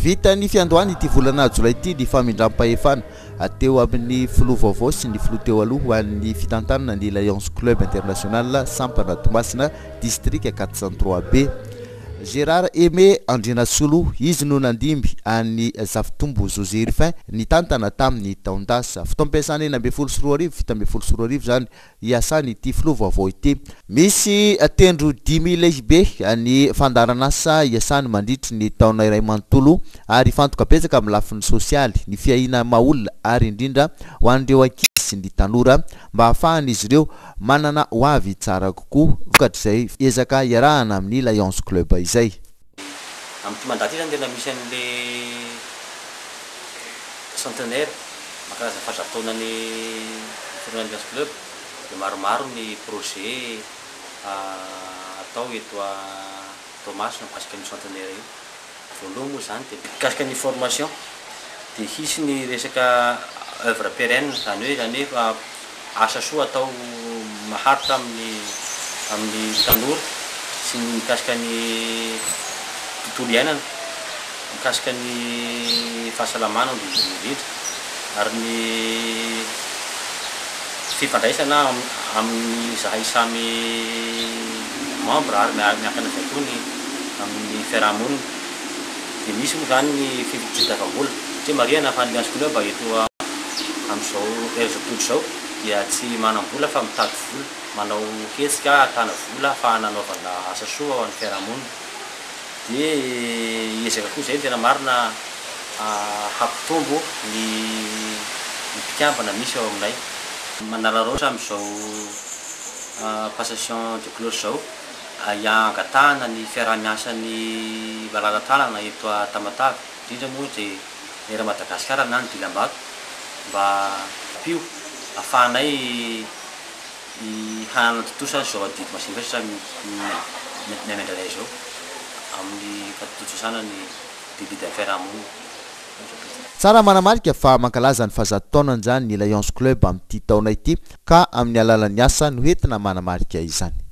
Vita ny fiandohany ity volana Jolay ity ny famindram-pahefana ateo amin'ny filoha vaovao sy ny filoha teo aloha ho an'ny fitantanana ny Lions Club International Sampana Tomasina district 403B. Gerard Aimé Andrianasolo izy no nandimby any Zafisambo Jose Ruphin ny tantana tamin'ny taondasa fotoam-piasany 12 vita 12 zany iasany ity filoha vaovao ity. Misy tendro 10,000 lehibe any fandaranasa iasany mandritry ny taona iray manontolo ary fantoka betsaka amin'ny lafiny sosialy ny fiahina maolona ary indrindra ho an'ireo ankizy ny tanora mba ahafahany izy ireo manana hoavy tsara kokoa vokatr'izay ezaka iarahana amin'ny Lions Club izay. Amin'ny mandat zany tena misy an'le centenaire makaraza fahazatoana ny firenena Lions Club de maromaro ny projet atao eto a Tomasina mikasika ny centenaire io. Voalohany moa zany de mikasika ny formation de hisy ny resaka œuvre pérenne zany hoe asa soa atao maharitra amin'ny tanora sy ny mikasika ny tontolo iainana, mikasika ny fahasalamana indrindra ary ny fifandraisana amin'ny zahay samy membre ary miankana zavony amin'ny fiarahamonina. De misy moa zany ny fitadiavam-bola satria marihana fa ny Lions Club eto amin'izao tontolo izao dia tsy manam-bola fa mitady vola, manao hetsika atana vola fa nanaovana asa soa ho an'ny fiarahamonina. De ezaka koa zay tena marina hampitombo ny mpikambana misy ao aminay. Manararaotra amin'izao passation de close zao iangatahana ny fiaraha-miasan'ny balala-talana eto a Tamatave indrindra moa de era Madagasikara na ny Dilambato mba pio ahafahanay hanana totosa zao adidy masinga satria miamendranay zao amin'ny fatotosana ny dididy amin'ny fiarahamonina. Tsara manamarika fa mankalaza ny fahazatotaonany zany ny Lions Club amin'ity taona ity ka amin'ny alalan'ny asa no entina manamarika izany.